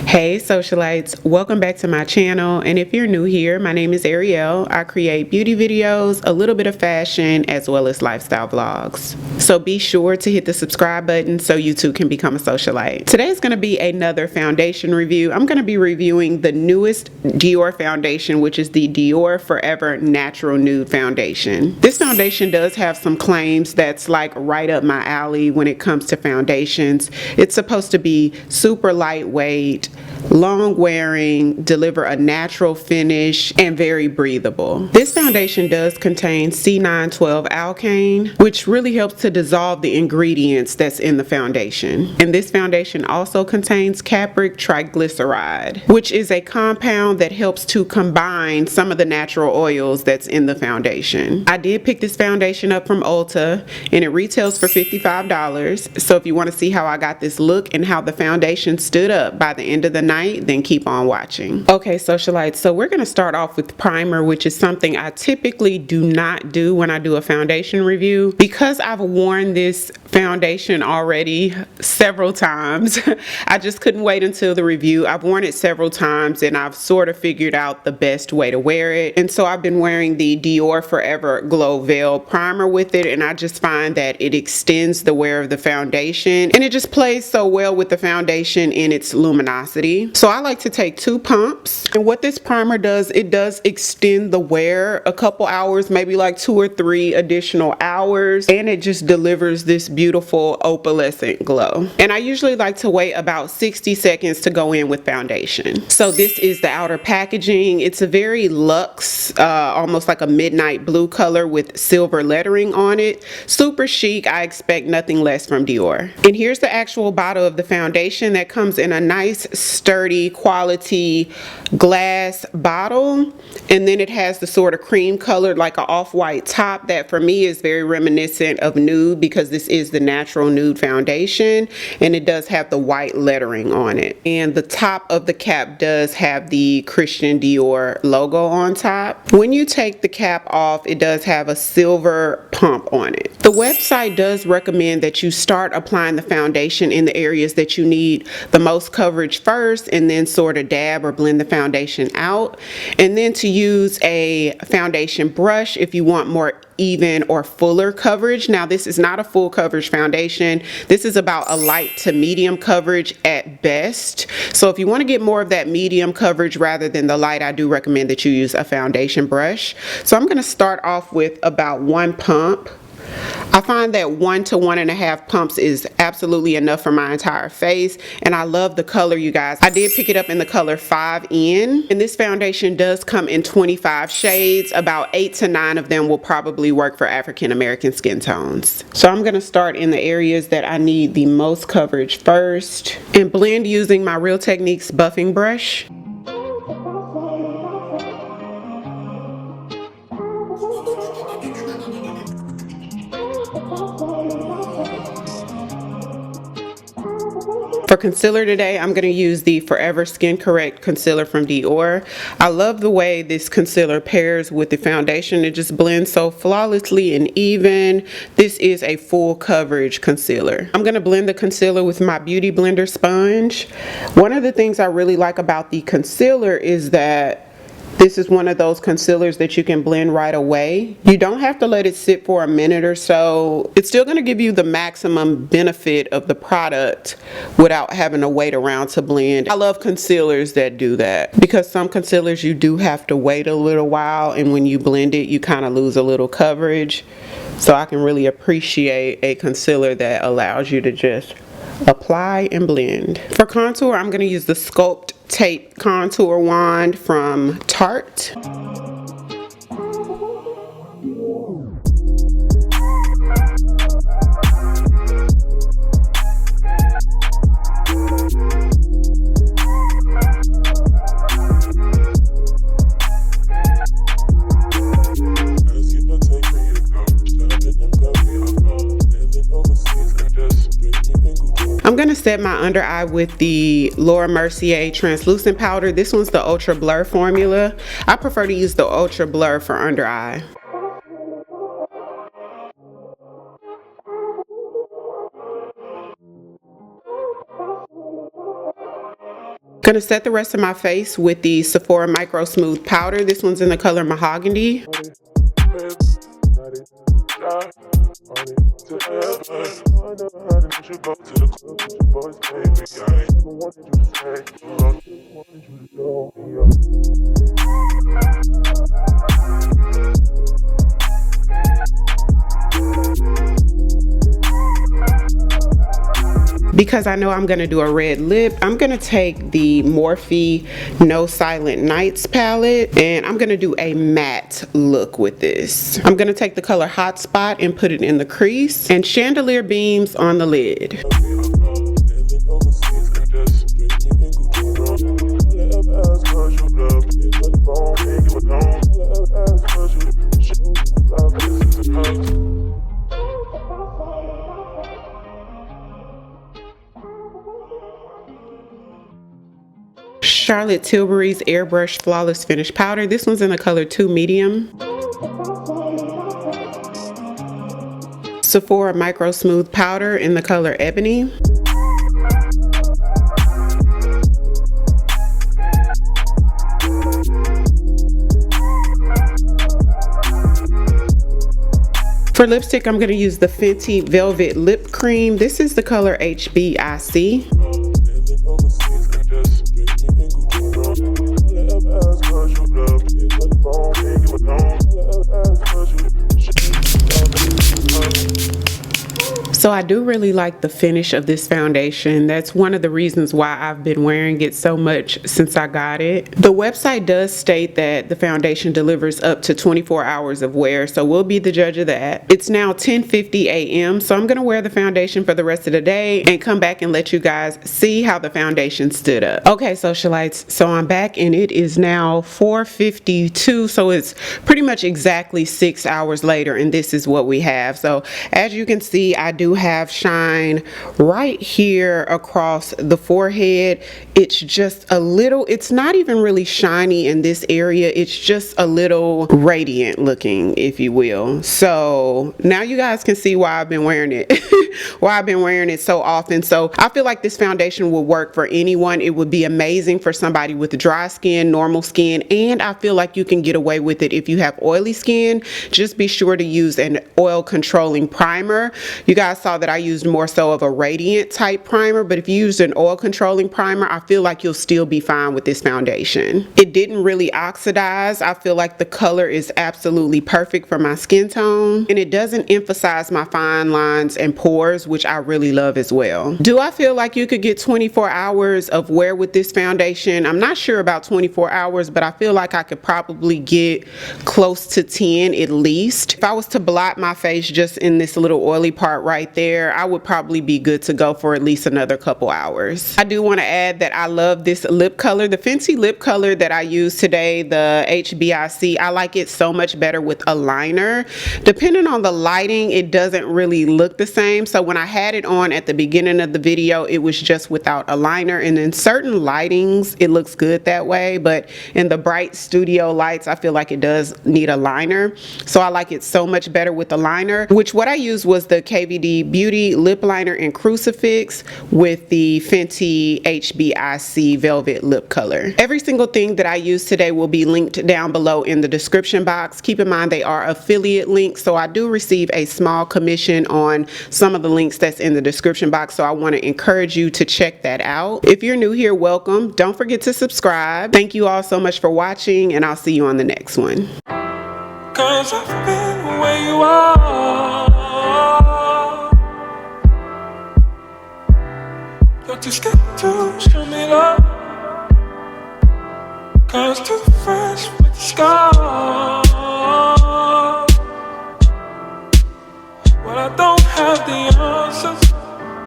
Hey socialites, welcome back to my channel, and if you're new here, my name is Ariell. I create beauty videos, a little bit of fashion, as well as lifestyle vlogs. So be sure to hit the subscribe button so you too can become a socialite. Today is going to be another foundation review. I'm going to be reviewing the newest Dior foundation, which is the Dior Forever Natural Nude Foundation. This foundation does have some claims that's like right up my alley when it comes to foundations. It's supposed to be super lightweight, long wearing, deliver a natural finish, and very breathable. This foundation does contain C912 alkane, which really helps to dissolve the ingredients that's in the foundation. And this foundation also contains capric triglyceride, which is a compound that helps to combine some of the natural oils that's in the foundation. I did pick this foundation up from Ulta, and it retails for $55. So if you want to see how I got this look and how the foundation stood up by the end of the night, then keep on watching. Okay, socialites, so we're going to start off with primer, which is something I typically do not do when I do a foundation review. Because I've worn this foundation already several times, I just couldn't wait until the review. I've worn it several times and I've sort of figured out the best way to wear it. And so I've been wearing the Dior Forever Glow Veil primer with it, and I just find that it extends the wear of the foundation and it just plays so well with the foundation in its luminosity. So I like to take 2 pumps, and what this primer does, it does extend the wear a couple hours, maybe like 2 or 3 additional hours, and it just delivers this beautiful opalescent glow. And I usually like to wait about 60 seconds to go in with foundation. So this is the outer packaging. It's a very luxe, almost like a midnight blue color with silver lettering on it. Super chic. I expect nothing less from Dior. And here's the actual bottle of the foundation that comes in a nice sturdy quality glass bottle, and then it has the sort of cream colored like an off-white top that for me is very reminiscent of Nude, because this is the natural nude foundation and it does have the white lettering on it, and the top of the cap does have the Christian Dior logo on top. When you take the cap off, it does have a silver pump on it. The website does recommend that you start applying the foundation in the areas that you need the most coverage first, and then sort of dab or blend the foundation out, and then to use a foundation brush if you want more even or fuller coverage. Now this is not a full coverage foundation. This is about a light to medium coverage at best. So if you want to get more of that medium coverage rather than the light, I do recommend that you use a foundation brush. So I'm going to start off with about 1 pump. I find that 1 to 1.5 pumps is absolutely enough for my entire face, and I love the color, you guys. I did pick it up in the color 5N, and this foundation does come in 25 shades. About 8 to 9 of them will probably work for African American skin tones. So I'm going to start in the areas that I need the most coverage first and blend using my Real Techniques buffing brush. For concealer today, I'm going to use the Forever Skin Correct concealer from Dior. I love the way this concealer pairs with the foundation. It just blends so flawlessly and even. This is a full coverage concealer. I'm going to blend the concealer with my Beauty Blender sponge. One of the things I really like about the concealer is that this is one of those concealers that you can blend right away. You don't have to let it sit for a minute or so. It's still going to give you the maximum benefit of the product without having to wait around to blend. I love concealers that do that, because some concealers you do have to wait a little while, and when you blend it you kind of lose a little coverage. So I can really appreciate a concealer that allows you to just apply and blend. For contour, I'm going to use the Sculpt Tape Contour Wand from Tarte. I'm going to set my under eye with the Laura Mercier translucent powder. This one's the Ultra Blur formula. I prefer to use the Ultra Blur for under eye. Gonna set the rest of my face with the Sephora Micro Smooth Powder. This one's in the color Mahogany. Because I know I'm gonna do a red lip, I'm gonna take the Morphe No Silent Nights palette and I'm gonna do a matte look with this. I'm gonna take the color Hotspot and put it in the crease and chandelier beams on the lid. Charlotte Tilbury's Airbrush Flawless Finish Powder. This one's in the color 2 Medium. Sephora Micro Smooth Powder in the color Ebony. For lipstick, I'm going to use the Fenty Velvet Lip Cream. This is the color HBIC. So I do really like the finish of this foundation. That's one of the reasons why I've been wearing it so much since I got it. The website does state that the foundation delivers up to 24 hours of wear, so we'll be the judge of that. It's now 10:50 a.m. so I'm gonna wear the foundation for the rest of the day and come back and let you guys see how the foundation stood up. Okay, socialites, so I'm back and it is now 4:52, so it's pretty much exactly 6 hours later and this is what we have. So as you can see, I do have shine right here across the forehead. It's just a little, it's not even really shiny in this area, it's just a little radiant looking, if you will. So now you guys can see why I've been wearing it why I've been wearing it so often. So I feel like this foundation will work for anyone. It would be amazing for somebody with dry skin, normal skin, and I feel like you can get away with it if you have oily skin. Just be sure to use an oil controlling primer. You guys saw that I used more so of a radiant type primer, but if you used an oil controlling primer, I feel like you'll still be fine with this foundation. It didn't really oxidize. I feel like the color is absolutely perfect for my skin tone, and it doesn't emphasize my fine lines and pores, which I really love as well. Do I feel like you could get 24 hours of wear with this foundation? I'm not sure about 24 hours, but I feel like I could probably get close to 10 at least. If I was to blot my face just in this little oily part right there, I would probably be good to go for at least another couple hours. I do want to add that I love this lip color, the Fenty lip color that I used today, the HBIC. I like it so much better with a liner. Depending on the lighting, it doesn't really look the same. So when I had it on at the beginning of the video, it was just without a liner, and in certain lightings it looks good that way, but in the bright studio lights I feel like it does need a liner. So I like it so much better with the liner, which what I used was the KVD Beauty Lip Liner in Crucifix with the Fenty HBIC Velvet Lip Color. Every single thing that I used today will be linked down below in the description box. Keep in mind they are affiliate links, so I do receive a small commission on some of the links that's in the description box, so I want to encourage you to check that out. If you're new here, welcome. Don't forget to subscribe. Thank you all so much for watching, and I'll see you on the next one. 'Cause I've been where you are. You're too scared to show me love, 'cause too fresh with the scars. Well, I don't have the answers.